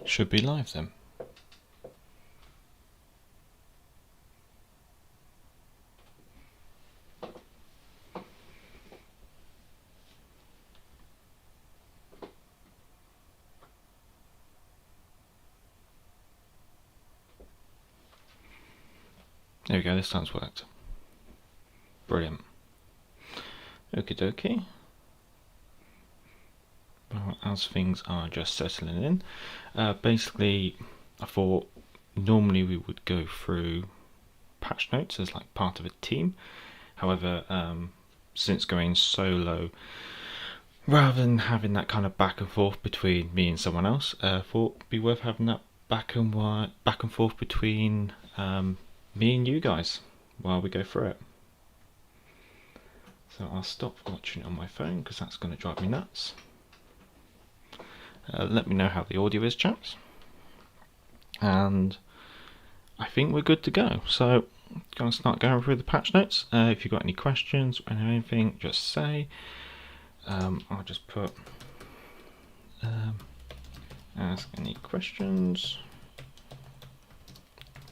Should be live then. There we go, this time's worked. Brilliant. Okie dokie. Well, as things are just settling in, basically I thought normally we would go through patch notes as like part of a team. However, since going solo, rather than having that kind of back and forth between me and someone else, I thought it'd be worth having that back and forth between me and you guys while we go through it. So I'll stop watching it on my phone because that's going to drive me nuts. Let me know how the audio is, chaps. And I think we're good to go. So I'm going to start going through the patch notes. If you've got any questions or anything, just say. I'll just put ask any questions.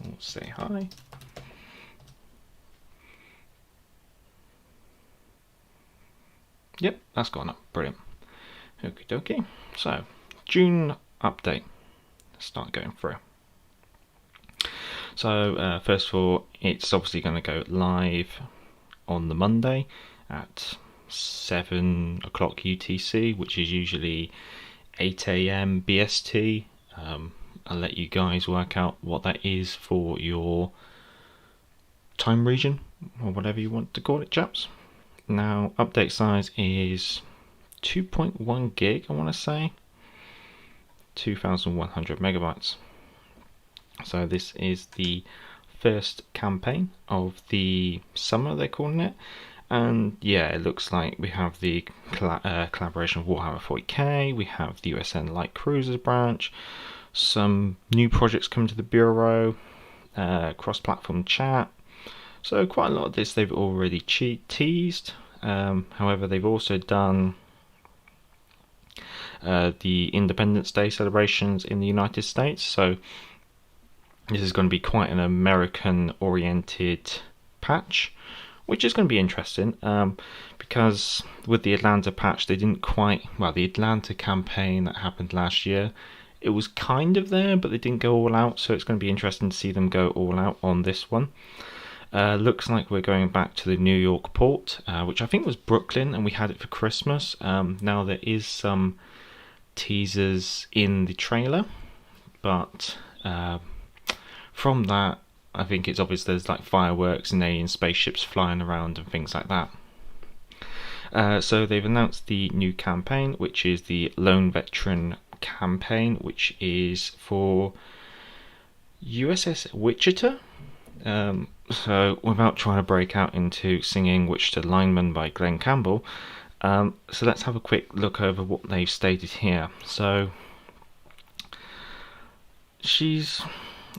Or say hi. Yep, that's gone up. Brilliant. Okie dokie. So, June update. Let's start going through. So, first of all, it's obviously going to go live on the Monday at 7 o'clock UTC, which is usually 8 AM BST. I'll let you guys work out what that is for your time region, or whatever you want to call it, chaps. Now, update size is 2.1 gig, I want to say, 2,100 megabytes. So this is the first campaign of the summer, they're calling it. And yeah, it looks like we have the collaboration with Warhammer 40k, we have the USN Light Cruisers branch, some new projects coming to the Bureau, cross-platform chat. So quite a lot of this they've already teased. However, they've also done the Independence Day celebrations in the United States. So this is going to be quite an American-oriented patch, which is going to be interesting. Because with the Atlanta patch, they didn't quite... Well, the Atlanta campaign that happened last year, it was kind of there, but they didn't go all out. So it's going to be interesting to see them go all out on this one. Looks like we're going back to the New York port, which I think was Brooklyn, and we had it for Christmas. Now there is some teasers in the trailer, but from that, I think it's obvious there's like fireworks and alien spaceships flying around and things like that. So they've announced the new campaign, which is the Lone Veteran campaign, which is for USS Wichita. So without trying to break out into singing Wichita Lineman by Glenn Campbell, so let's have a quick look over what they've stated here. So she's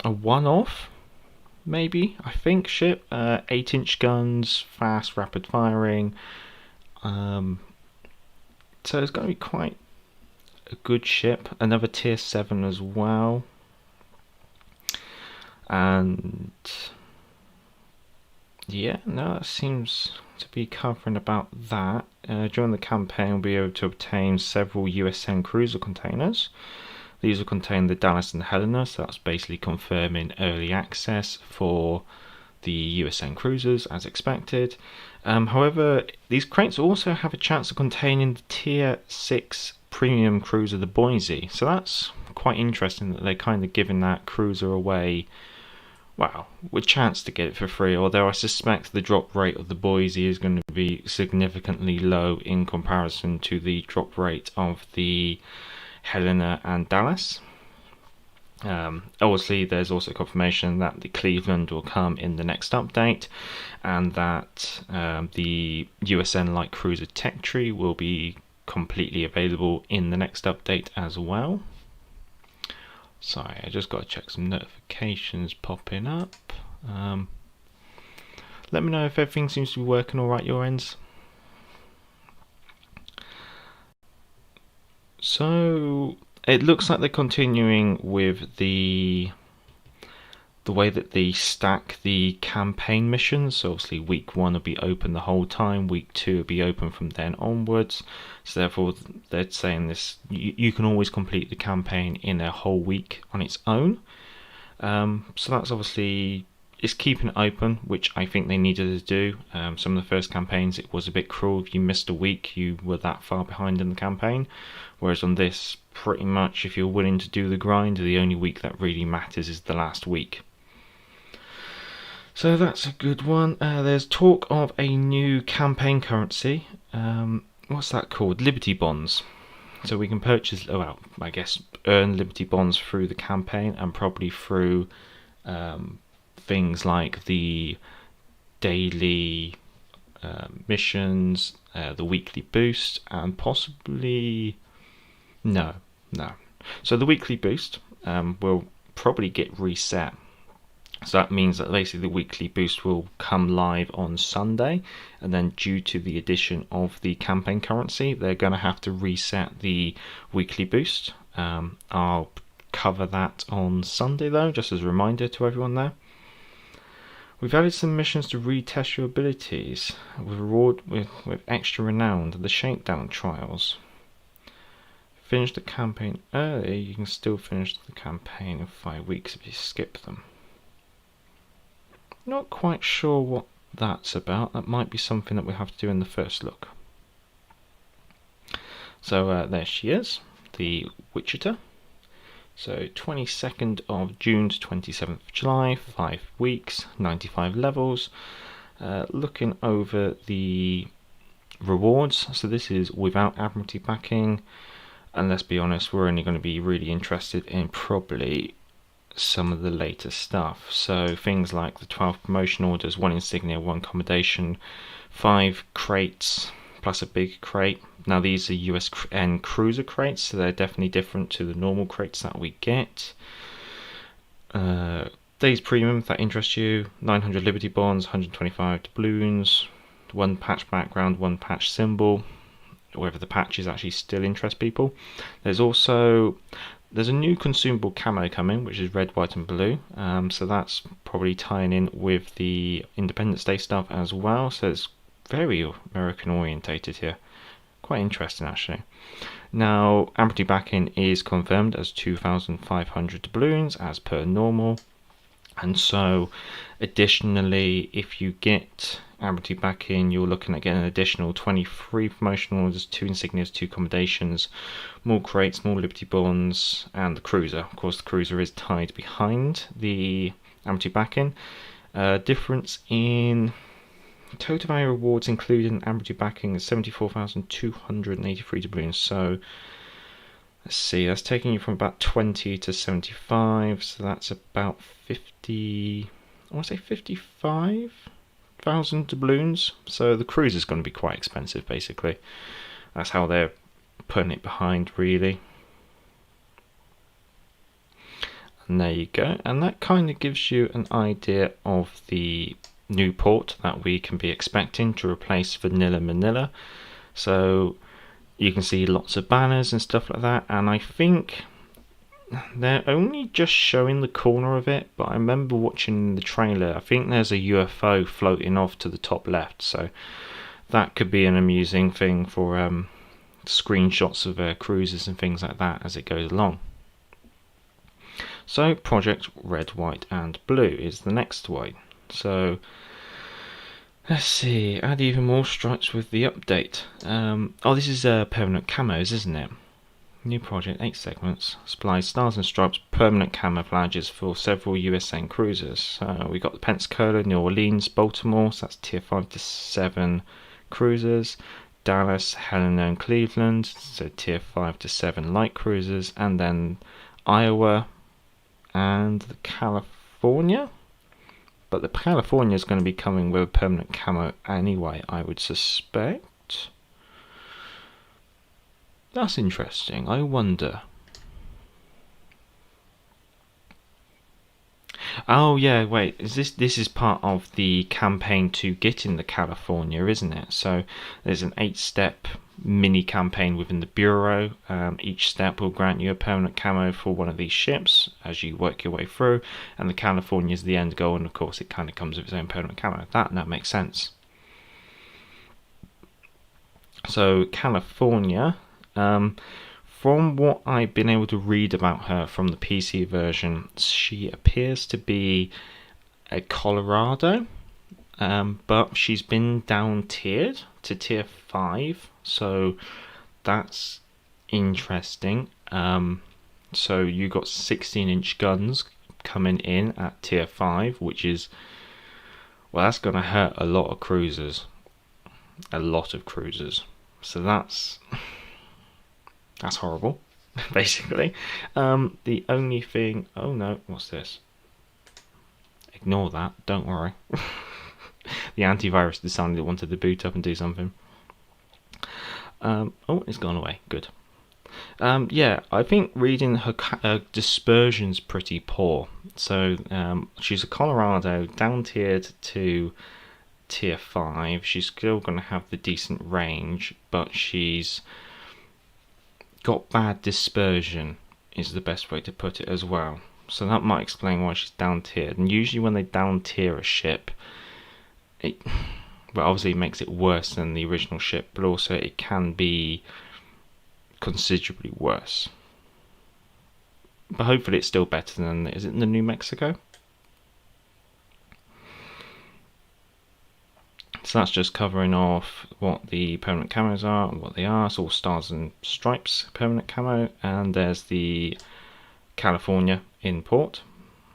a one-off, maybe, I think, ship. 8-inch guns, fast, rapid firing. So it's going to be quite a good ship. Another tier 7 as well. And yeah, no, that seems to be covering about that. During the campaign, we'll be able to obtain several USN cruiser containers. These will contain the Dallas and Helena, so that's basically confirming early access for the USN cruisers as expected. However, these crates also have a chance of containing the tier 6 premium cruiser, the Boise. So that's quite interesting that they're kind of giving that cruiser away. Wow, with chance to get it for free, although I suspect the drop rate of the Boise is going to be significantly low in comparison to the drop rate of the Helena and Dallas. Obviously, there's also confirmation that the Cleveland will come in the next update, and that the USN Light Cruiser Tech Tree will be completely available in the next update as well. Sorry, I just got to check some notifications popping up. Let me know if everything seems to be working alright your ends. So it looks like they're continuing with the way that they stack the campaign missions. So obviously week 1 will be open the whole time, week 2 will be open from then onwards. So therefore they're saying this, you can always complete the campaign in a whole week on its own. So that's obviously, it's keeping it open, which I think they needed to do. Some of the first campaigns, it was a bit cruel. If you missed a week, you were that far behind in the campaign. Whereas on this, pretty much, if you're willing to do the grind, the only week that really matters is the last week. So that's a good one. There's talk of a new campaign currency. What's that called? Liberty bonds. So we can purchase, well, I guess, earn Liberty bonds through the campaign and probably through things like the daily missions, the weekly boost, and possibly no. So the weekly boost will probably get reset. So that means that basically the weekly boost will come live on Sunday, and then due to the addition of the campaign currency, they're going to have to reset the weekly boost. I'll cover that on Sunday though, just as a reminder to everyone there. We've added some missions to retest your abilities with extra renown, the shakedown trials. Finish the campaign early, you can still finish the campaign in 5 weeks if you skip them. Not quite sure what that's about. That might be something that we have to do in the first look. So there she is, the Wichita. So 22nd of June to 27th of July, 5 weeks, 95 levels. Looking over the rewards, so this is without Admiralty backing, and let's be honest, we're only going to be really interested in probably some of the later stuff. So things like the 12 promotion orders, 1 insignia, 1 commendation, 5 crates plus a big crate. Now these are USN cruiser crates, so they're definitely different to the normal crates that we get. Days premium, if that interests you, 900 Liberty bonds, 125 doubloons, 1 patch background, 1 patch symbol, whether the patches actually still interest people. There's a new consumable camo coming, which is red, white and blue, so that's probably tying in with the Independence Day stuff as well, so it's very American orientated here. Quite interesting actually. Now Admiralty backing is confirmed as 2,500 doubloons as per normal, and so additionally if you get Admiralty backing, you're looking at getting an additional 23 promotional orders, 2 insignias, 2 commendations, more crates, more Liberty bonds, and the cruiser. Of course, the cruiser is tied behind the Admiralty backing. Difference in total value rewards included in Admiralty backing is 74,283 doubloons. So let's see, that's taking you from about 20 to 75. So that's about 50. I want to say 55,000 doubloons. So the cruiser is going to be quite expensive, basically. That's how they're putting it behind, really. And there you go. And that kind of gives you an idea of the new port that we can be expecting to replace Vanilla Manila. So you can see lots of banners and stuff like that. And I think they're only just showing the corner of it, but I remember watching the trailer, I think there's a UFO floating off to the top left, so that could be an amusing thing for screenshots of cruisers and things like that as it goes along. So Project Red, White and Blue is the next one. So let's see, add even more stripes with the update. Oh, this is permanent camos, isn't it? New project, 8 segments, supplies stars and stripes, permanent camouflages for several USN cruisers. We got the Pensacola, New Orleans, Baltimore, so that's tier 5 to 7 cruisers. Dallas, Helena and Cleveland, so tier 5 to 7 light cruisers. And then Iowa and the California. But the California is going to be coming with a permanent camo anyway, I would suspect. That's interesting. I wonder. Oh yeah, wait. This is part of the campaign to get in the California, isn't it? So there's an 8-step mini campaign within the Bureau. Each step will grant you a permanent camo for one of these ships as you work your way through, and the California is the end goal, and of course it kind of comes with its own permanent camo. That makes sense. So California, from what I've been able to read about her from the PC version, she appears to be a Colorado, but she's been down tiered to tier 5, so that's interesting. So you got 16-inch guns coming in at tier 5, which is, well, that's going to hurt a lot of cruisers. A lot of cruisers. So that's horrible, basically. The only thing... Oh no, what's this? Ignore that, don't worry. The antivirus decided it wanted to boot up and do something. Oh, it's gone away, good. Yeah, I think reading her dispersion's pretty poor. So she's a Colorado, down tiered to tier 5. She's still going to have the decent range, but she's got bad dispersion, is the best way to put it as well. So that might explain why she's down tiered. And usually when they down tier a ship, obviously it makes it worse than the original ship, but also it can be considerably worse. But hopefully it's still better than... Is it in the New Mexico? So that's just covering off what the permanent camos are and what they are. It's all stars and stripes permanent camo, and there's the California in port.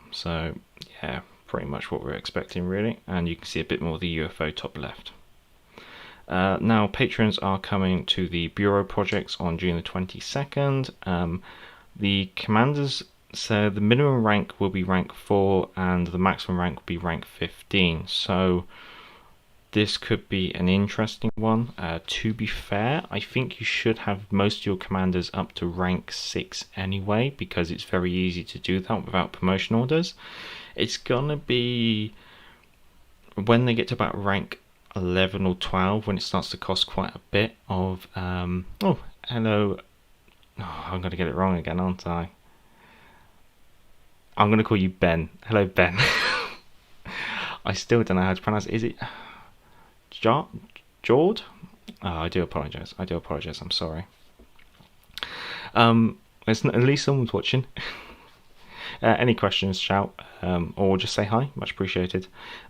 So yeah, pretty much what we're expecting really, and you can see a bit more of the UFO top left. Now patrons are coming to the Bureau projects on June the 22nd. The commanders, so the minimum rank will be rank 4 and the maximum rank will be rank 15. So this could be an interesting one. To be fair, I think you should have most of your commanders up to rank 6 anyway, because it's very easy to do that without promotion orders. It's gonna be when they get to about rank 11 or 12 when it starts to cost quite a bit of... oh, hello. Oh, I'm gonna get it wrong again, aren't I? I'm gonna call you Ben. Hello, Ben. I still don't know how to pronounce it. Is it... Jord? Oh, I do apologise. I'm sorry. At least someone's watching. Any questions, shout, or just say hi. Much appreciated.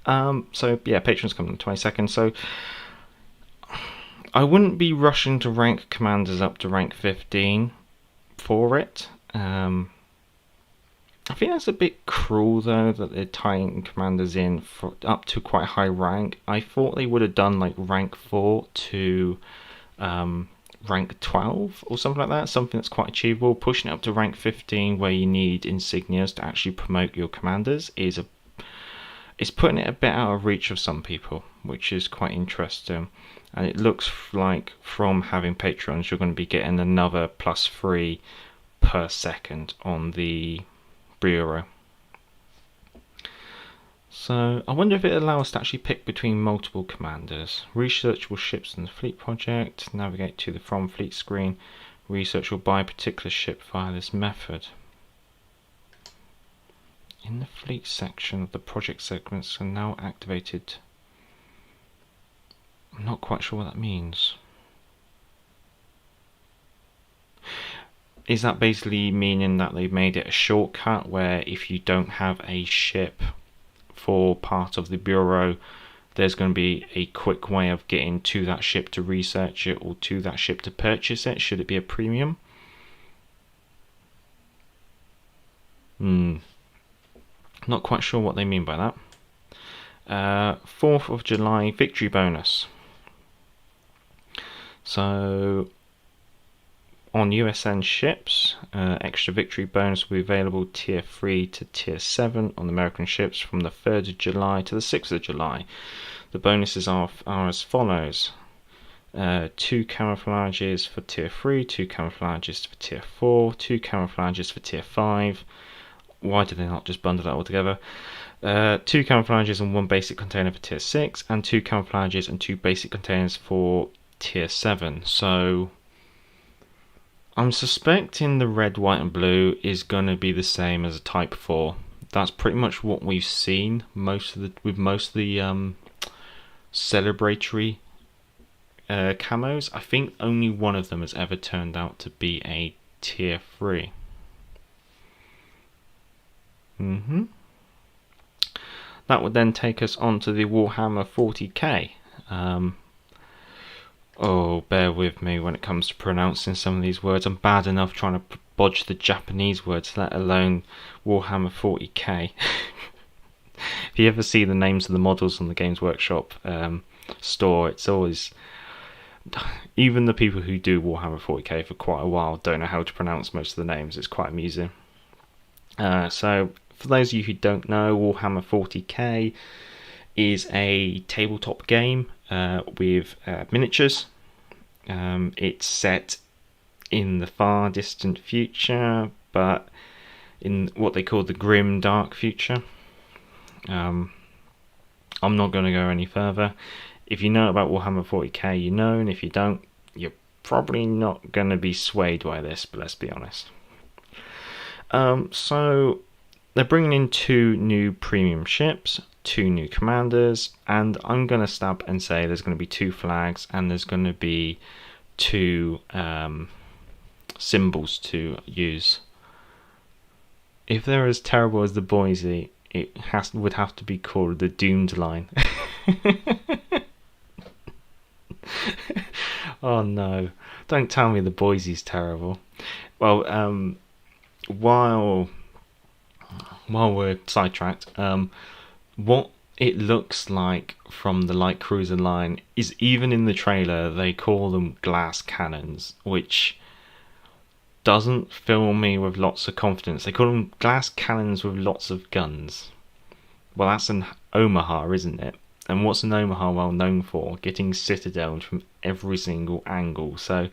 So yeah, patrons coming on the 22nd. So I wouldn't be rushing to rank commanders up to rank 15 for it. I think that's a bit cruel though, that they're tying commanders in for up to quite high rank. I thought they would have done like rank 4 to rank 12 or something like that, something that's quite achievable. Pushing it up to rank 15 where you need insignias to actually promote your commanders is putting it a bit out of reach of some people, which is quite interesting. And it looks like from having patrons you're going to be getting another +3 per second on the Bureau. So I wonder if it allows us to actually pick between multiple commanders. Researchable ships in the fleet project. Navigate to the from fleet screen. Research or buy a particular ship via this method. In the fleet section of the project segments are now activated. I'm not quite sure what that means. Is that basically meaning that they've made it a shortcut where if you don't have a ship for part of the Bureau, there's going to be a quick way of getting to that ship to research it or to that ship to purchase it? Should it be a premium? Not quite sure what they mean by that. 4th of July victory bonus. So on USN ships, extra victory bonus will be available tier 3 to tier 7 on American ships from the 3rd of July to the 6th of July. The bonuses are as follows. 2 camouflages for tier 3, 2 camouflages for tier 4, 2 camouflages for tier 5. Why did they not just bundle it all together? 2 camouflages and 1 basic container for tier 6, and 2 camouflages and 2 basic containers for tier 7. So I'm suspecting the red, white and blue is going to be the same as a type 4. That's pretty much what we've seen with most of the celebratory camos. I think only one of them has ever turned out to be a tier 3. That would then take us on to the Warhammer 40k. Oh, bear with me when it comes to pronouncing some of these words. I'm bad enough trying to bodge the Japanese words, let alone Warhammer 40k. If you ever see the names of the models on the Games Workshop store, it's always... Even the people who do Warhammer 40k for quite a while don't know how to pronounce most of the names. It's quite amusing. So, for those of you who don't know, Warhammer 40k is a tabletop game with miniatures. It's set in the far distant future, but in what they call the grim dark future. I'm not going to go any further. If you know about Warhammer 40k, you know, and if you don't, you're probably not going to be swayed by this, but let's be honest. So they're bringing in 2 new premium ships, 2 new commanders, and I'm going to stab and say there's going to be 2 flags, and there's going to be 2 symbols to use. If they're as terrible as the Boise, it would have to be called the Doomed Line. Oh no, don't tell me the Boise's terrible. Well, while we're sidetracked, what it looks like from the light cruiser line is, even in the trailer they call them glass cannons, which doesn't fill me with lots of confidence. They call them glass cannons with lots of guns. Well, that's an Omaha, isn't it? And what's an Omaha well known for? Getting citadeled from every single angle. So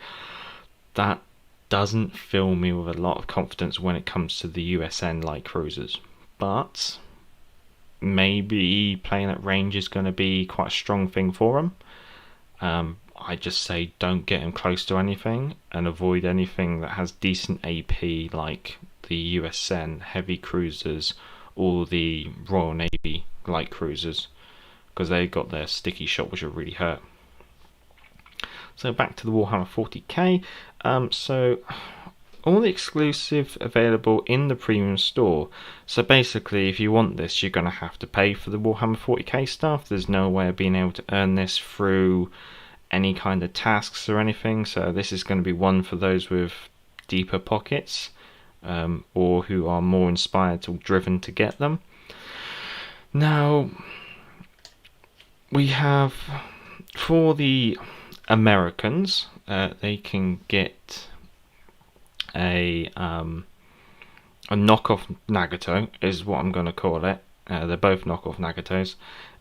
that doesn't fill me with a lot of confidence when it comes to the USN Light cruisers. But maybe playing at range is going to be quite a strong thing for them. I just say don't get them close to anything and avoid anything that has decent AP, like the USN heavy cruisers or the Royal Navy light cruisers, because they got their sticky shot, which will really hurt. So back to the Warhammer 40k. So all the exclusive available in the premium store. So basically, if you want this, you're going to have to pay for the Warhammer 40k stuff. There's no way of being able to earn this through any kind of tasks or anything. So this is going to be one for those with deeper pockets, or who are more inspired or driven to get them. Now, we have, for the Americans, they can get a knockoff Nagato, is what I'm going to call it. They're both knockoff Nagatos,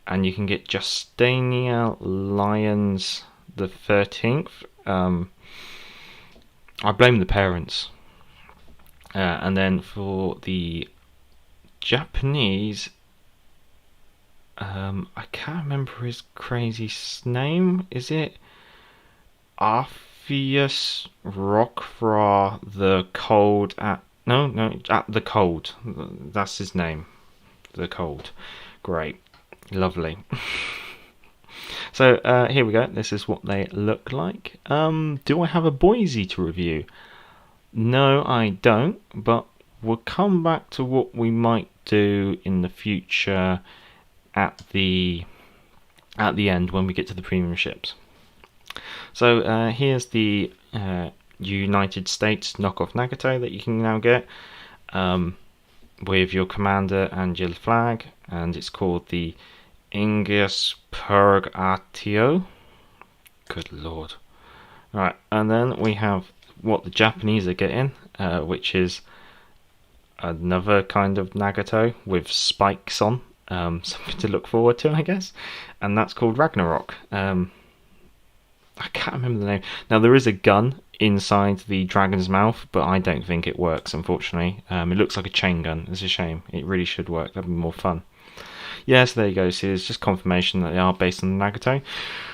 and you can get Justinian Lyons the 13th. I blame the parents. And then for the Japanese, I can't remember his crazy name. Is it Arpheus Rockfra the Cold at... No, at the Cold. That's his name. The Cold. Great. Lovely. So, here we go. This is what they look like. Do I have a Boise to review? No, I don't, but we'll come back to what we might do in the future at the end when we get to the premium ships. So here's the United States knockoff Nagato that you can now get with your commander and your flag, and it's called the Ingus Purgatio. Good lord. Right, and then we have what the Japanese are getting, which is another kind of Nagato with spikes on. Something to look forward to, I guess. And that's called Ragnarok. I can't remember the name. Now, there is a gun inside the dragon's mouth, but I don't think it works, unfortunately. It looks like a chain gun. It's a shame. It really should work. That'd be more fun. Yeah, so there you go. So it's just confirmation that they are based on the Nagato,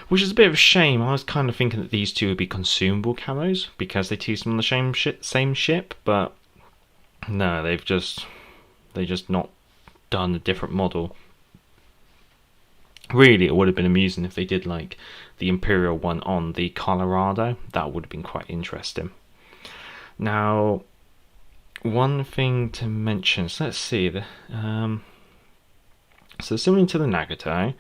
which is a bit of a shame. I was kind of thinking that these two would be consumable camos because they teased them on the same ship, but no, they just not done a different model. Really, it would have been amusing if they did like the Imperial one on the Colorado. That would have been quite interesting. Now, one thing to mention. So let's see. So similar to the Nagato,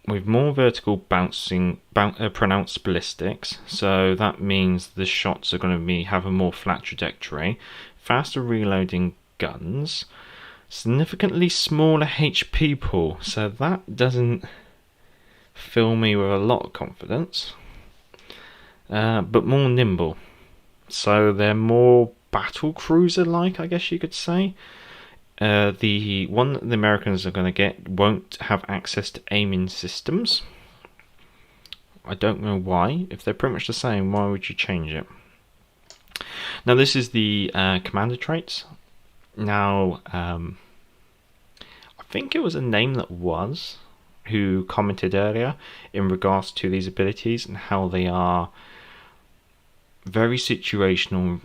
with more vertical pronounced ballistics. So that means the shots are going to have a more flat trajectory, faster reloading guns, significantly smaller HP pool, so that doesn't fill me with a lot of confidence, but more nimble, so they're more battle cruiser like, I guess you could say. The one that the Americans are going to get won't have access to aiming systems. I don't know why. If they're pretty much the same, why would you change it? Now this is the commander traits. Now, I think it was a name that was who commented earlier in regards to these abilities and how they are very situational.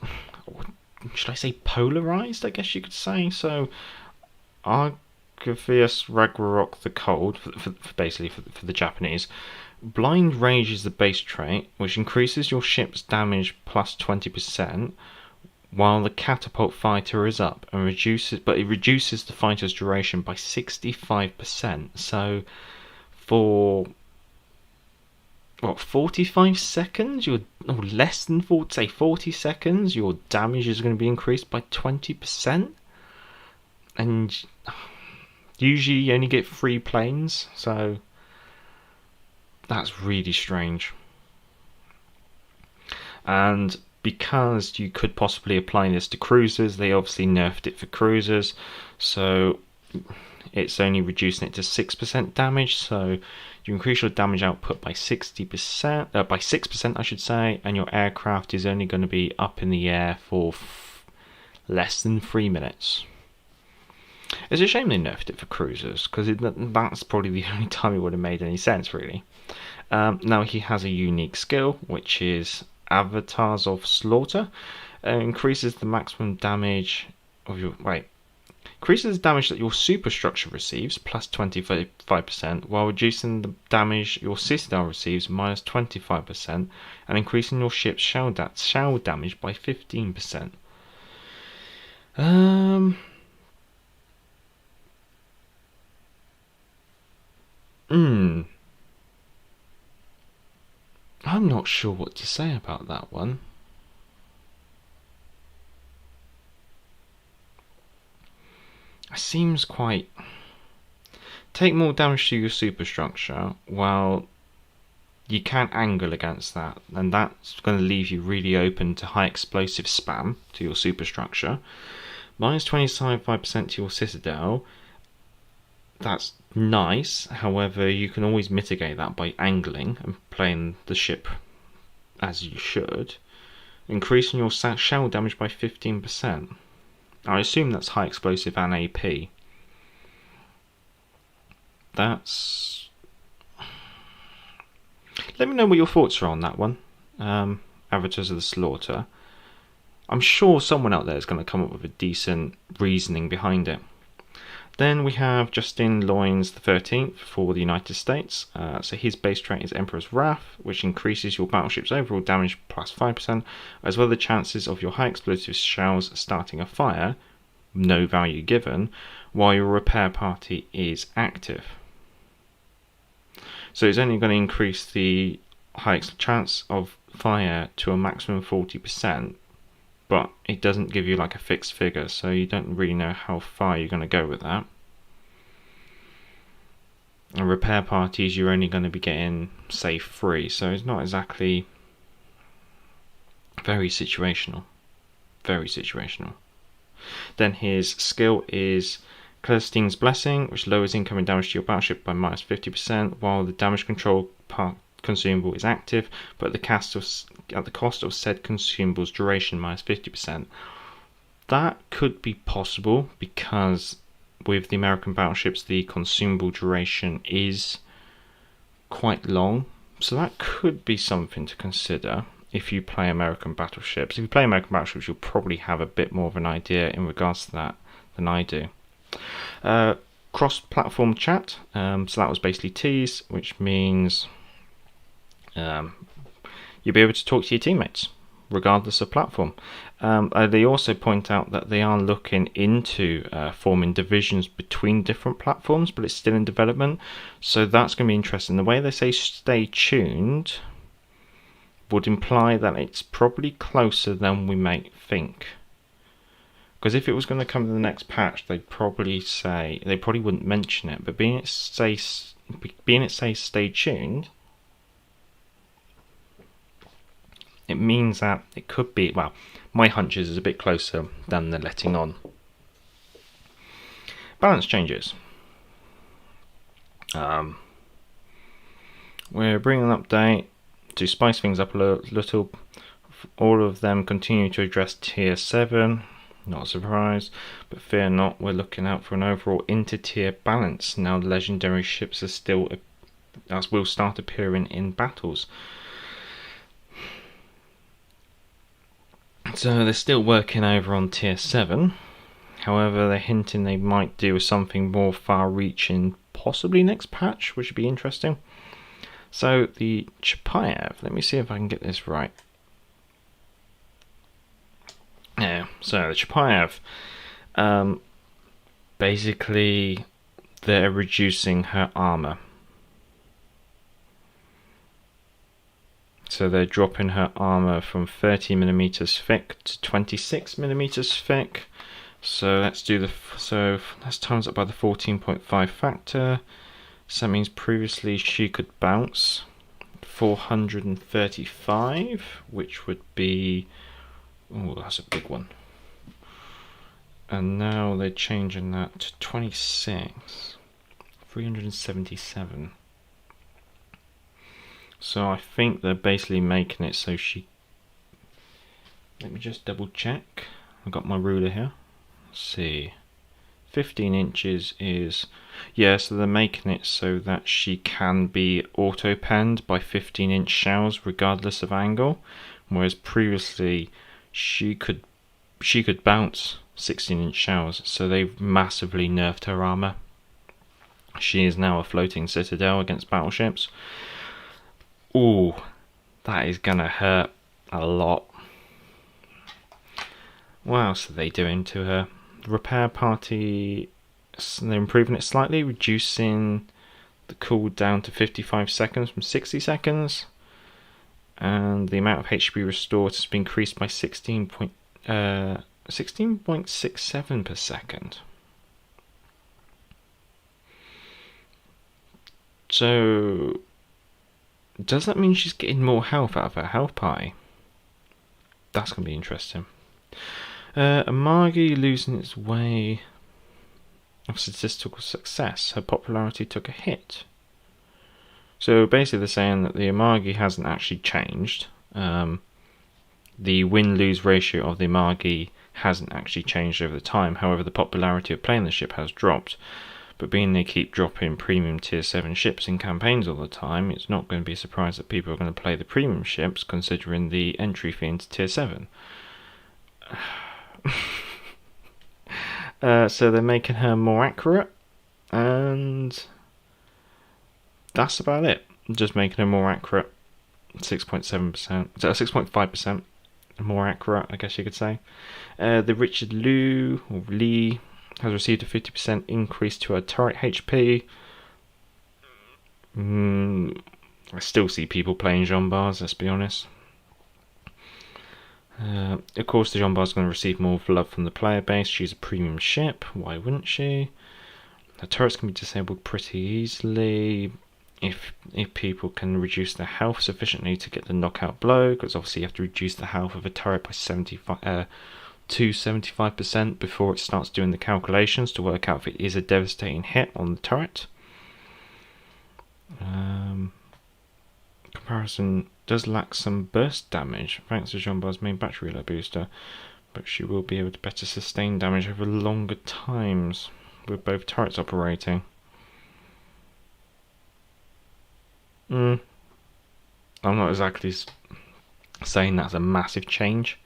Should I say polarized? I guess you could say. So, Argavius Ragnarok the Cold, for the Japanese. Blind Rage is the base trait, which increases your ship's damage plus 20%. While the catapult fighter is up and reduces the fighter's duration by 65%. So for 45 seconds, less than 40 seconds, your damage is going to be increased by 20%. And usually you only get 3 planes, so that's really strange. And because you could possibly apply this to cruisers, they obviously nerfed it for cruisers, so it's only reducing it to 6% damage. So you increase your damage output by 60%, by 6%, I should say, and your aircraft is only going to be up in the air for less than 3 minutes. It's a shame they nerfed it for cruisers, because that's probably the only time it would have made any sense, really. Now he has a unique skill, which is Avatars of Slaughter. Increases the maximum damage of your increases the damage that your superstructure receives plus 25%, while reducing the damage your Citadel receives minus 25%, and increasing your ship's shell damage by 15%. I'm not sure what to say about that one. It seems quite... Take more damage to your superstructure, while you can't angle against that, and that's going to leave you really open to high explosive spam to your superstructure. Minus 25% to your Citadel. That's nice, however you can always mitigate that by angling and playing the ship as you should. Increasing your shell damage by 15%. I assume that's high explosive and AP. That's... Let me know what your thoughts are on that one. Avatars of the Slaughter. I'm sure someone out there is going to come up with a decent reasoning behind it. Then we have Justin Loynes the 13th for the United States. So his base trait is Emperor's Wrath, which increases your battleship's overall damage plus 5%, as well as the chances of your high explosive shells starting a fire, no value given, while your repair party is active. So it's only going to increase the high chance of fire to a maximum 40%, but it doesn't give you like a fixed figure, so you don't really know how far you're going to go with that. And repair parties, you're only going to be getting, say, 3, so it's not exactly very situational. Very situational. Then his skill is Celestine's Blessing, which lowers incoming damage to your battleship by minus 50%, while the damage control consumable is active, but at the cost of said consumable's duration minus 50%. That could be possible because with the American battleships, the consumable duration is quite long, so that could be something to consider if you play American battleships. If you play American battleships, you'll probably have a bit more of an idea in regards to that than I do. Cross-platform chat, so that was basically T's, which means you'll be able to talk to your teammates regardless of platform. They also point out that they are looking into forming divisions between different platforms, but it's still in development, so that's going to be interesting. The way they say stay tuned would imply that it's probably closer than we might think. Because if it was going to come to the next patch, they probably wouldn't mention it, but being it says stay tuned, it means that it could be, well, my hunches is a bit closer than they're letting on. Balance changes. We're bringing an update to spice things up a little. All of them continue to address tier 7, not a surprise, but fear not, we're looking out for an overall inter-tier balance. Now the legendary ships will start appearing in battles. So they're still working over on tier 7, however they're hinting they might do something more far-reaching possibly next patch, which would be interesting. So the Chapayev, let me see if I can get this right. Yeah, so the Chapayev, basically they're reducing her armor. So they're dropping her armor from 30mm thick to 26mm thick. So let's times up by the 14.5 factor. So that means previously she could bounce 435, which would be, oh, that's a big one. And now they're changing that to 377. So I think they're basically making it so let me just double check. I've got my ruler here. Let's see. 15 inches is, yeah, so they're making it so that she can be auto-penned by 15-inch shells regardless of angle, whereas previously she could bounce 16-inch shells, so they've massively nerfed her armor. She is now a floating citadel against battleships. Ooh, that is gonna hurt a lot. What else are they doing to her? The repair party, they're improving it slightly, reducing the cooldown to 55 seconds from 60 seconds. And the amount of HP restored has been increased by 16.67 per second. So does that mean she's getting more health out of her health pie? That's going to be interesting. Amagi losing its way of statistical success. Her popularity took a hit. So basically they're saying that the Amagi hasn't actually changed. The win-lose ratio of the Amagi hasn't actually changed over the time. However, the popularity of playing the ship has dropped. But being they keep dropping premium tier 7 ships in campaigns all the time, it's not going to be a surprise that people are going to play the premium ships considering the entry fee into tier 7. So they're making her more accurate, and that's about it. Just making her more accurate, 6.7%, 6.5% more accurate, I guess you could say. The Richard Lee has received a 50% increase to her turret HP. I still see people playing Jean Bars, let's be honest. Of course, the Jean Bars is going to receive more love from the player base. She's a premium ship, why wouldn't she? Her turrets can be disabled pretty easily if people can reduce their health sufficiently to get the knockout blow, because obviously you have to reduce the health of a turret by 75% before it starts doing the calculations to work out if it is a devastating hit on the turret. Comparison does lack some burst damage thanks to Jean Bar's main battery reload booster, but she will be able to better sustain damage over longer times with both turrets operating. I'm not exactly saying that's a massive change.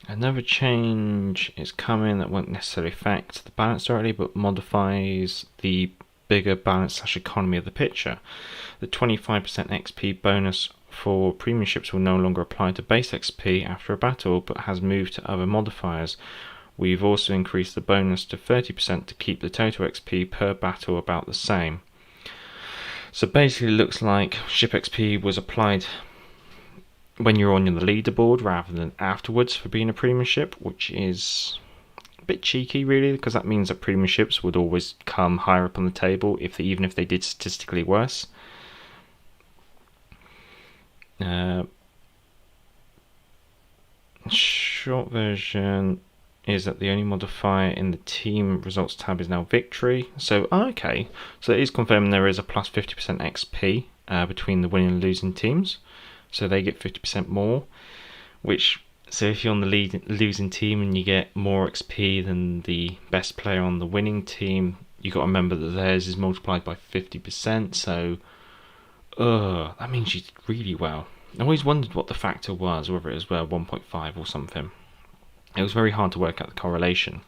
Another change is coming that won't necessarily affect the balance directly, but modifies the bigger balance / economy of the picture. The 25% XP bonus for premium ships will no longer apply to base XP after a battle, but has moved to other modifiers. We've also increased the bonus to 30% to keep the total XP per battle about the same. So basically it looks like ship XP was applied when you're on the leaderboard rather than afterwards for being a premium ship, which is a bit cheeky really, because that means that premium ships would always come higher up on the table even if they did statistically worse. Short version is that the only modifier in the team results tab is now victory. So okay, so it is confirming there is a plus 50% XP between the winning and losing teams, so they get 50% more, so if you're on the losing team and you get more XP than the best player on the winning team, you got to remember that theirs is multiplied by 50%, so that means you did really well. I always wondered what the factor was, whether it was 1.5 or something. It was very hard to work out the correlation.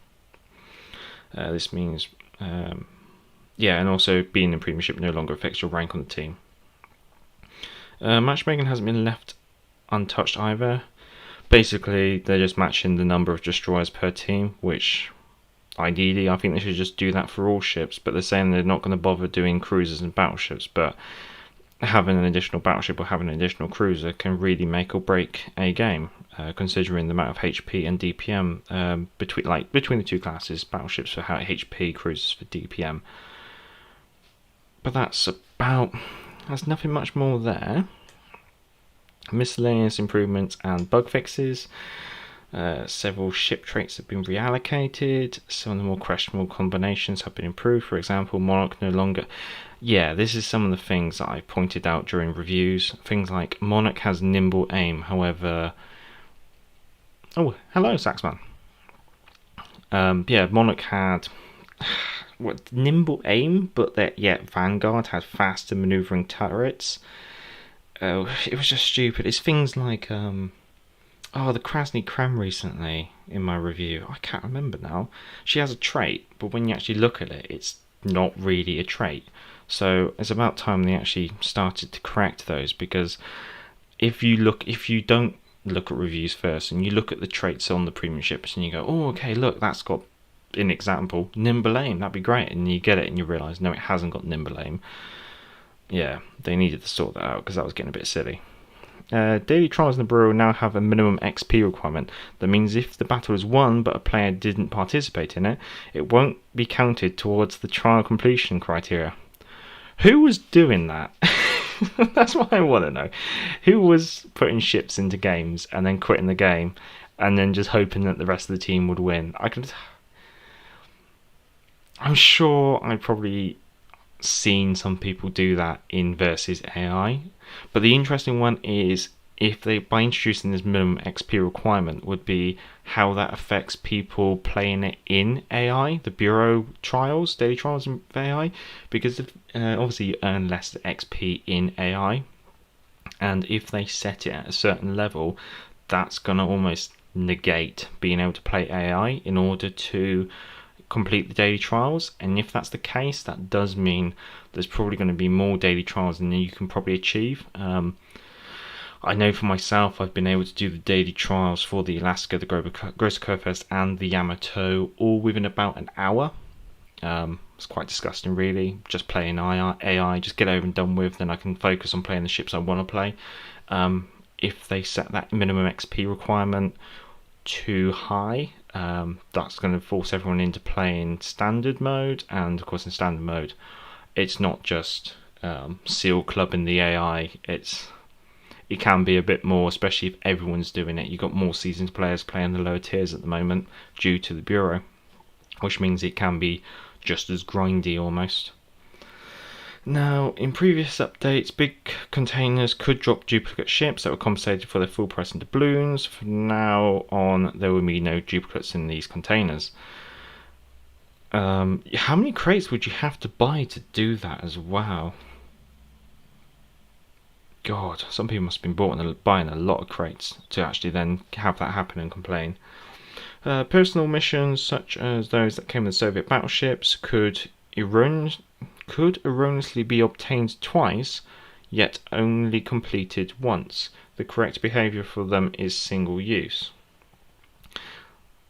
This means, and also being in premiership no longer affects your rank on the team. Matchmaking hasn't been left untouched either. Basically, they're just matching the number of destroyers per team, which ideally I think they should just do that for all ships, but they're saying they're not going to bother doing cruisers and battleships, but having an additional battleship or having an additional cruiser can really make or break a game, considering the amount of HP and DPM between the two classes, battleships for HP, cruisers for DPM. But that's nothing much more there. Miscellaneous improvements and bug fixes. Several ship traits have been reallocated. Some of the more questionable combinations have been improved. For example, Monarch no longer... this is some of the things that I pointed out during reviews. Things like Monarch has nimble aim, however... Oh, hello, Saxman. Monarch had nimble aim, but Vanguard had faster maneuvering turrets. It was just stupid. It's things like the Krasny Kram recently in my review. I can't remember now. She has a trait, but when you actually look at it, it's not really a trait. So it's about time they actually started to correct those, because if you don't look at reviews first and you look at the traits on the premium ships and you go, oh, okay, look, that's got, in example, nimble aim, that'd be great, and you get it and you realise, no, it hasn't got nimble aim. Yeah, they needed to sort that out because that was getting a bit silly. Daily trials in the Bureau now have a minimum XP requirement. That means if the battle is won but a player didn't participate in it, it won't be counted towards the trial completion criteria. Who was doing that? That's what I want to know. Who was putting ships into games and then quitting the game and then just hoping that the rest of the team would win? I'm sure I probably seen some people do that in versus AI, but the interesting one is if they, by introducing this minimum XP requirement, would be how that affects people playing it in AI, the Bureau trials, daily trials in AI, because obviously you earn less XP in AI, and if they set it at a certain level, that's going to almost negate being able to play AI in order to complete the daily trials. And if that's the case, that does mean there's probably going to be more daily trials than you can probably achieve. I know for myself, I've been able to do the daily trials for the Alaska, the Gross Kurfürst, and the Yamato all within about an hour. It's quite disgusting, really. Just playing AI, just get over and done with, then I can focus on playing the ships I want to play. If they set that minimum XP requirement too high, that's going to force everyone into playing standard mode, and of course in standard mode it's not just seal club in the AI, it can be a bit more, especially if everyone's doing it. You've got more seasoned players playing the lower tiers at the moment due to the Bureau, which means it can be just as grindy almost. Now, in previous updates, big containers could drop duplicate ships that were compensated for their full price in doubloons. From now on, there will be no duplicates in these containers. How many crates would you have to buy to do that as well? God, some people must have been buying a lot of crates to actually then have that happen and complain. Personal missions, such as those that came with Soviet battleships, could erroneously be obtained twice, yet only completed once. The correct behaviour for them is single use.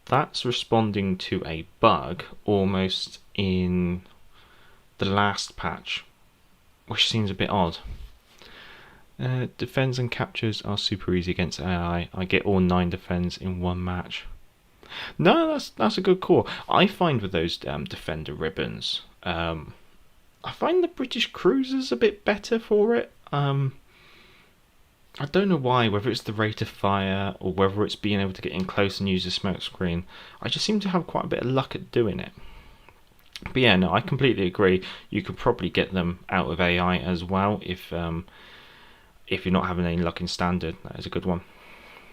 That's responding to a bug almost in the last patch, which seems a bit odd. Defends and captures are super easy against AI. I get all 9 defends in one match. No, that's a good call. I find with those defender ribbons, I find the British cruisers a bit better for it. I don't know why, whether it's the rate of fire or whether it's being able to get in close and use a smoke screen. I just seem to have quite a bit of luck at doing it. But yeah, no, I completely agree. You could probably get them out of AI as well if you're not having any luck in standard. That is a good one.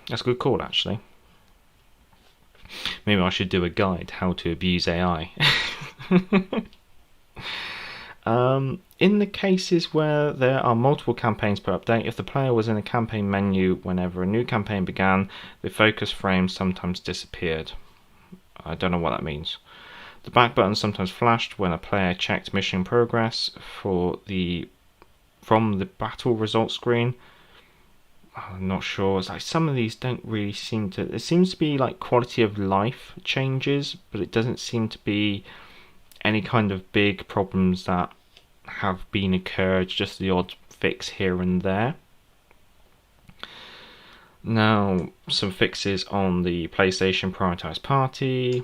That's a good call, actually. Maybe I should do a guide how to abuse AI. In the cases where there are multiple campaigns per update, if the player was in a campaign menu whenever a new campaign began, the focus frame sometimes disappeared. I don't know what that means. The back button sometimes flashed when a player checked mission progress from the battle results screen. I'm not sure. It's like some of these don't really seem to. It seems to be like quality of life changes, but it doesn't seem to be any kind of big problems that have been occurred, just the odd fix here and there. Now, some fixes on the PlayStation Prioritized Party,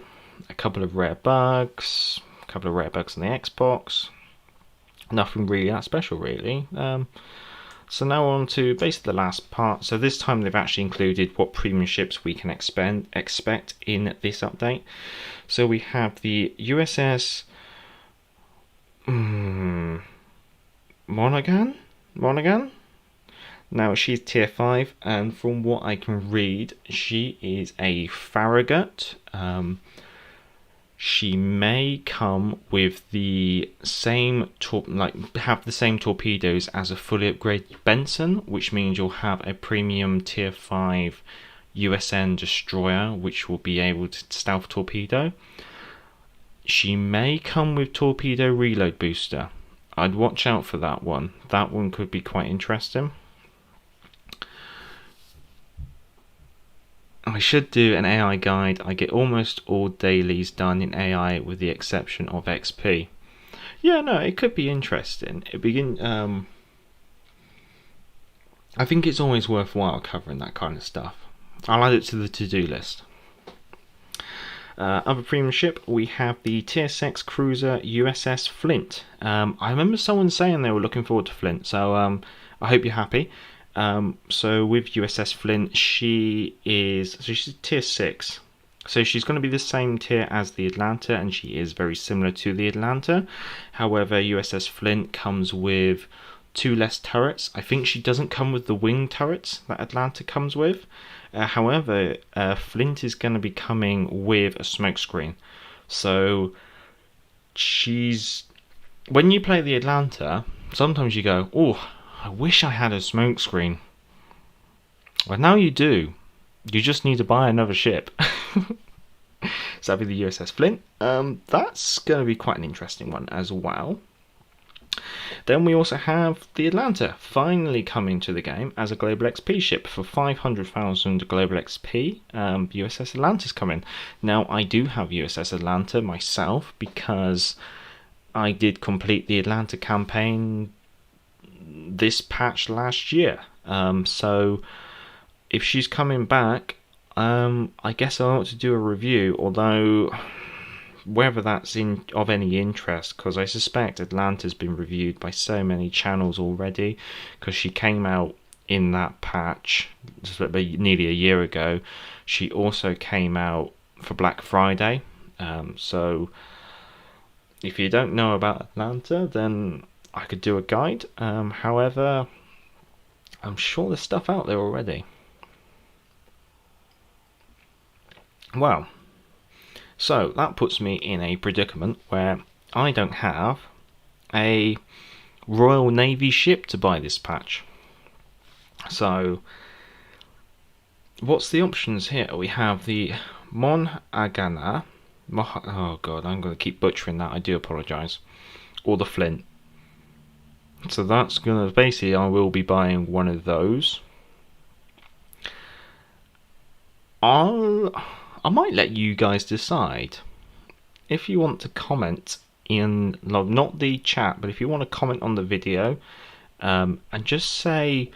a couple of rare bugs, on the Xbox. Nothing really that special, really. So now on to basically the last part. So this time they've actually included what premium ships we can expect in this update. So we have the USS Monaghan. Now she's tier 5, and from what I can read, she is a Farragut. She may come with the same have the same torpedoes as a fully upgraded Benson, which means you'll have a premium tier 5 USN destroyer, which will be able to stealth torpedo. She may come with torpedo reload booster. I'd watch out for that one. That one could be quite interesting. I should do an AI guide. I get almost all dailies done in AI with the exception of XP. Yeah, no, it could be interesting. I think it's always worthwhile covering that kind of stuff. I'll add it to the to-do list. Other premium ship, we have the Tier 6 cruiser USS Flint. I remember someone saying they were looking forward to Flint, so I hope you're happy. So with USS Flint, she's tier 6. So she's going to be the same tier as the Atlanta, and she is very similar to the Atlanta. However, USS Flint comes with 2 less turrets. I think she doesn't come with the wing turrets that Atlanta comes with. However, Flint is going to be coming with a smokescreen. So when you play the Atlanta, sometimes you go, oh, I wish I had a smokescreen. Well, now you do. You just need to buy another ship. So that'll be the USS Flint. That's going to be quite an interesting one as well. Then we also have the Atlanta finally coming to the game as a Global XP ship for 500,000 Global XP. USS Atlantis coming. Now, I do have USS Atlanta myself because I did complete the Atlanta campaign this patch last year. So if she's coming back, I guess I want to do a review, although whether that's of any interest, because I suspect Atlanta's been reviewed by so many channels already, because she came out in that patch just nearly a year ago. She also came out for Black Friday, so if you don't know about Atlanta, then I could do a guide. However, I'm sure there's stuff out there already. Well, so that puts me in a predicament where I don't have a Royal Navy ship to buy this patch. So, what's the options here? We have the Mon Agana. Oh god, I'm going to keep butchering that. I do apologise. Or the Flint. So that's going to basically, I will be buying one of those. I might let you guys decide. If you want to comment in, not the chat, but if you want to comment on the video, and just say,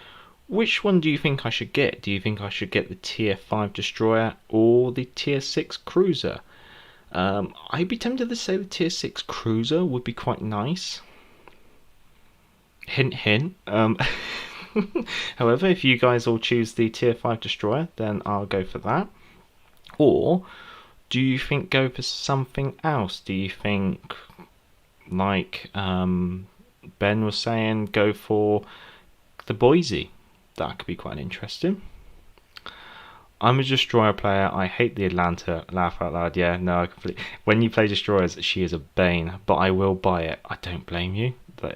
which one do you think I should get? Do you think I should get the tier 5 destroyer or the tier 6 cruiser? I'd be tempted to say the tier 6 cruiser would be quite nice. Hint, hint. However, if you guys all choose the tier 5 destroyer, then I'll go for that. Or do you think go for something else? Do you think, like Ben was saying, go for the Boise? That could be quite interesting. I'm a destroyer player. I hate the Atlanta. Laugh out loud. Yeah, no, I completely. When you play destroyers, she is a bane, but I will buy it. I don't blame you. But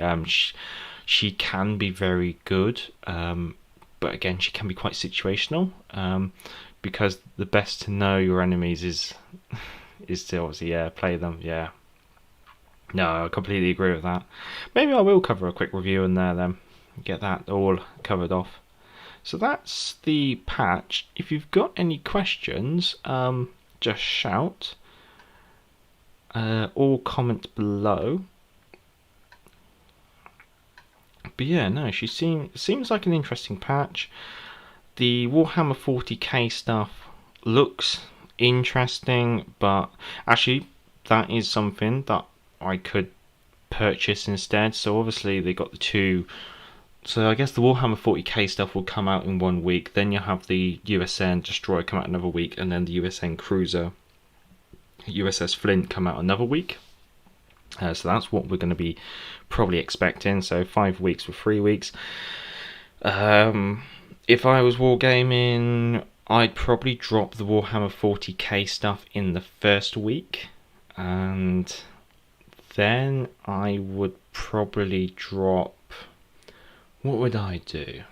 she can be very good, but again, she can be quite situational. Because the best to know your enemies is to obviously play them. Yeah. No, I completely agree with that. Maybe I will cover a quick review in there then. Get that all covered off. So that's the patch. If you've got any questions, just shout or comment below. But yeah, no, she seems like an interesting patch. The Warhammer 40k stuff looks interesting, but actually that is something that I could purchase instead. So obviously they got the two. So I guess the Warhammer 40k stuff will come out in 1 week. Then you'll have the USN Destroyer come out another week, and then the USN Cruiser, USS Flynn, come out another week. So that's what we're going to be probably expecting. So 5 weeks for 3 weeks. If I was wargaming, I'd probably drop the Warhammer 40k stuff in the first week, and then I would probably drop. What would I do?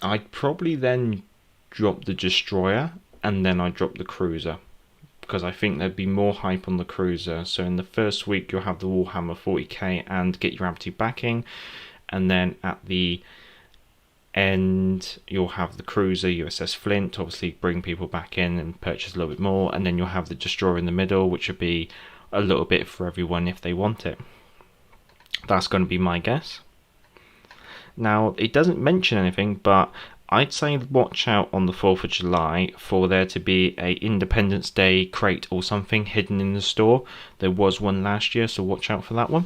I'd probably then drop the destroyer, and then I'd drop the cruiser, because I think there'd be more hype on the cruiser. So in the first week you'll have the Warhammer 40k and get your Abity backing, and then at the end you'll have the cruiser USS Flint, obviously bring people back in and purchase a little bit more, and then you'll have the destroyer in the middle, which would be a little bit for everyone if they want it. That's going to be my guess. Now, it doesn't mention anything, but I'd say watch out on the 4th of July for there to be a Independence Day crate or something hidden in the store. There was one last year, so watch out for that one.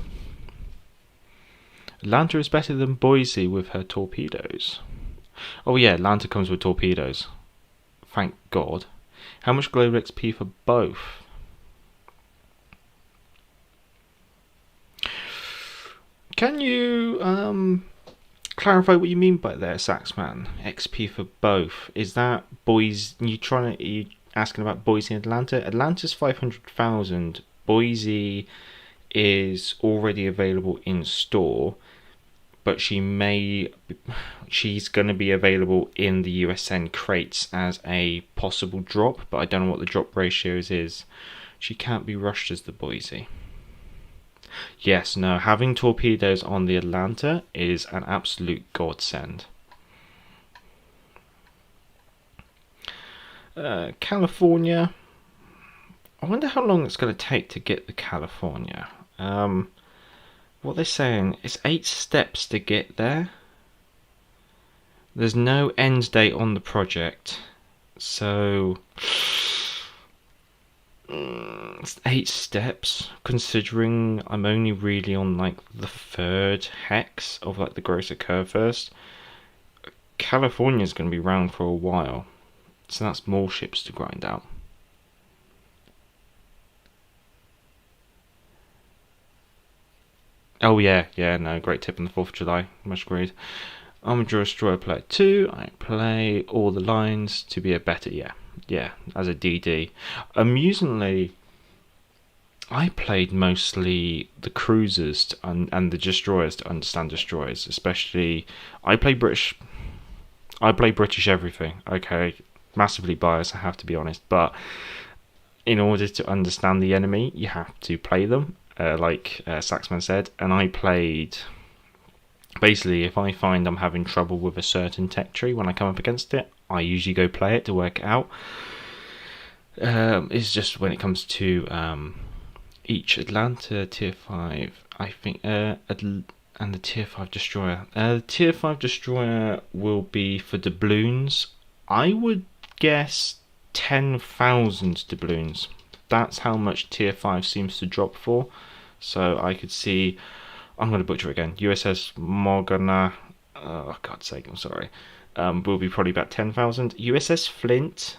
Atlanta is better than Boise with her torpedoes. Oh yeah, Atlanta comes with torpedoes. Thank God. How much global XP for both? Can you clarify what you mean by there, Saxman? XP for both. Is that Boise? Are you asking about Boise and Atlanta? Atlanta's 500,000. Boise is already available in store, but she's going to be available in the USN crates as a possible drop, but I don't know what the drop ratios is. She can't be rushed as the Boise. Yes, no, having torpedoes on the Atlanta is an absolute godsend. California. I wonder how long it's going to take to get the California. What they're saying is 8 steps to get there. There's no end date on the project, so 8 steps, considering I'm only really on like the 3rd hex of like the Grosser Curve first. California's going to be around for a while, so that's more ships to grind out. Oh yeah, yeah, no, great tip on the 4th of July. Much agreed. I'm a destroyer player too. I play all the lines to be a better, yeah, as a DD. Amusingly, I played mostly the cruisers and the destroyers to understand destroyers, especially. I play British. I play British everything. Okay, massively biased. I have to be honest, but in order to understand the enemy, you have to play them. Like Saxman said, and I played. Basically, if I find I'm having trouble with a certain tech tree when I come up against it, I usually go play it to work it out. It's just when it comes to each Atlanta tier 5, I think, and the tier 5 destroyer. The tier 5 destroyer will be for doubloons. I would guess 10,000 doubloons. That's how much tier 5 seems to drop for. So I could see. I'm going to butcher it again. USS Morgana. Oh, God's sake, I'm sorry. Will be probably about 10,000. USS Flint.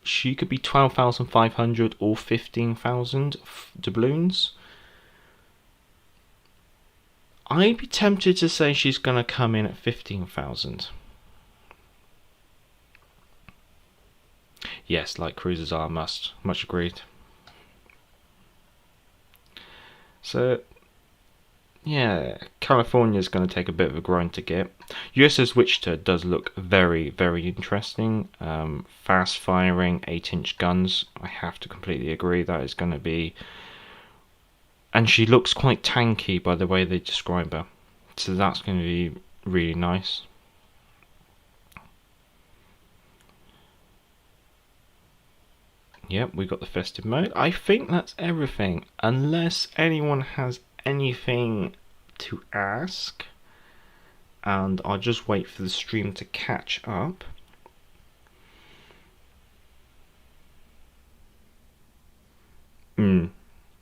She could be 12,500 or 15,000 doubloons. I'd be tempted to say she's going to come in at 15,000. Yes, like cruisers are a must. Much agreed. So, yeah, California's going to take a bit of a grind to get. USS Wichita does look very, very interesting. Fast firing, 8-inch guns. I have to completely agree. That is going to be. And she looks quite tanky by the way they describe her. So that's going to be really nice. Yep, we got the festive mode. I think that's everything. Unless anyone has anything to ask. And I'll just wait for the stream to catch up.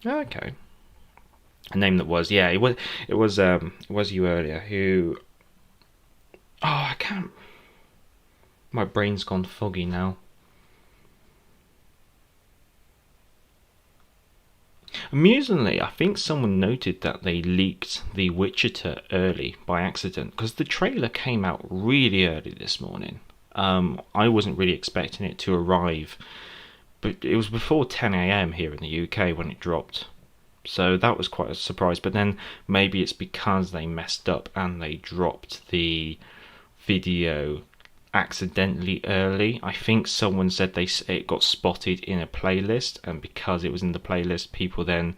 Okay. A name that was, yeah, it was you earlier who. Oh, I can't. My brain's gone foggy now. Amusingly, I think someone noted that they leaked the Wichita early by accident because the trailer came out really early this morning. I wasn't really expecting it to arrive, but it was before 10 a.m. here in the UK when it dropped. So that was quite a surprise. But then maybe it's because they messed up and they dropped the video accidentally early. I think someone said it got spotted in a playlist, and because it was in the playlist, people then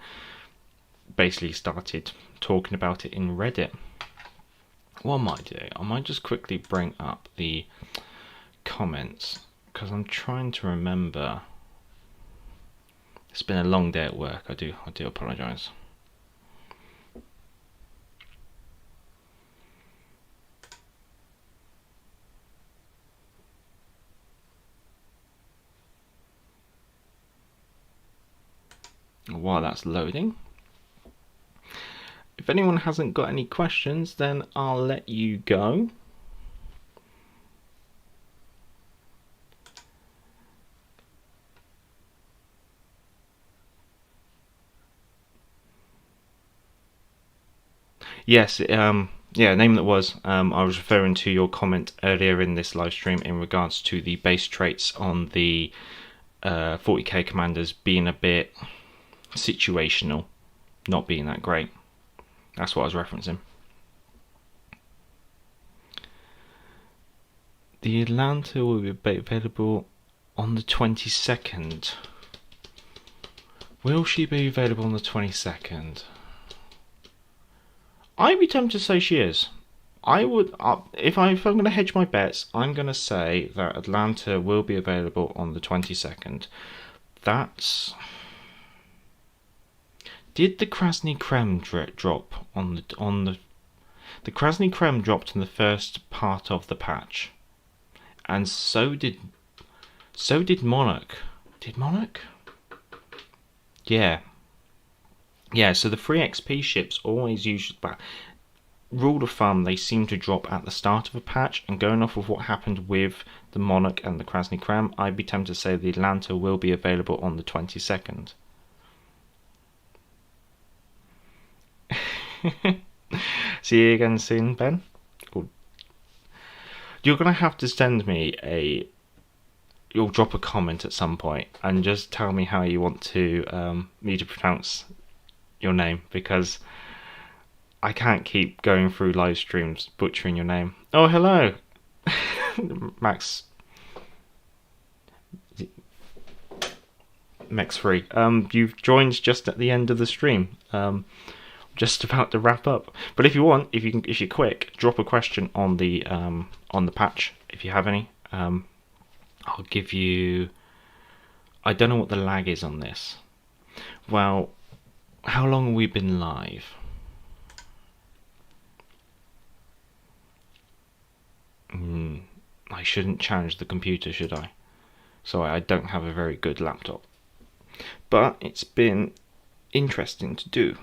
basically started talking about it in Reddit. What I might do, I might just quickly bring up the comments because I'm trying to remember. It's been a long day at work. I do apologise. While that's loading, if anyone hasn't got any questions, then I'll let you go. Yes, name that was. I was referring to your comment earlier in this live stream in regards to the base traits on the 40k commanders being a bit situational, not being that great. That's what I was referencing. The Atlanta will be available on the 22nd. Will she be available on the 22nd? I'd be tempted to say she is. I would, if I'm going to hedge my bets, I'm going to say that Atlanta will be available on the 22nd. That's. Did the Krasny Krem drop on the the Krasny Krem dropped in the first part of the patch, and so did Monarch. Did Monarch? Yeah. Yeah, so the free XP ships always usually, but rule of thumb, they seem to drop at the start of a patch, and going off of what happened with the Monarch and the Krasny Krem, I'd be tempted to say the Atlanta will be available on the 22nd. See you again soon, Ben. You're gonna have to send me a. You'll drop a comment at some point and just tell me how you want to me to pronounce your name, because I can't keep going through live streams butchering your name. Oh, hello, Max. Max3. You've joined just at the end of the stream. Just about to wrap up. But if you want, if you're quick, drop a question on the patch if you have any. I'll give you. I don't know what the lag is on this. Well, how long have we been live? I shouldn't challenge the computer, should I? Sorry, I don't have a very good laptop. But it's been interesting to do.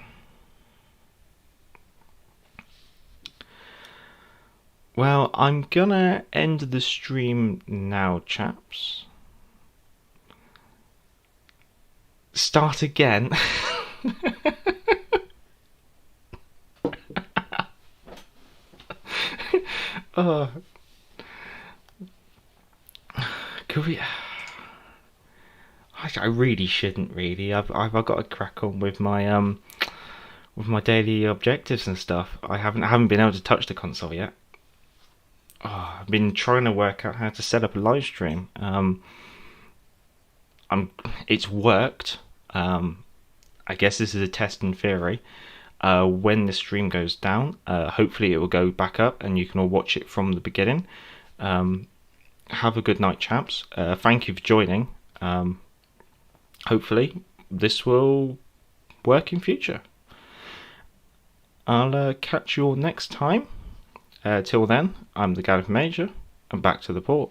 Well, I'm gonna end the stream now, chaps. Start again. Oh, could we? I really shouldn't. Really, I've got to crack on with my daily objectives and stuff. I haven't been able to touch the console yet. Oh, I've been trying to work out how to set up a live stream. It's worked. I guess this is a test in theory. When the stream goes down, hopefully it will go back up and you can all watch it from the beginning. Have a good night, chaps. Thank you for joining. Hopefully this will work in future. I'll catch you all next time. Till then, I'm the Gareth Major, and back to the port.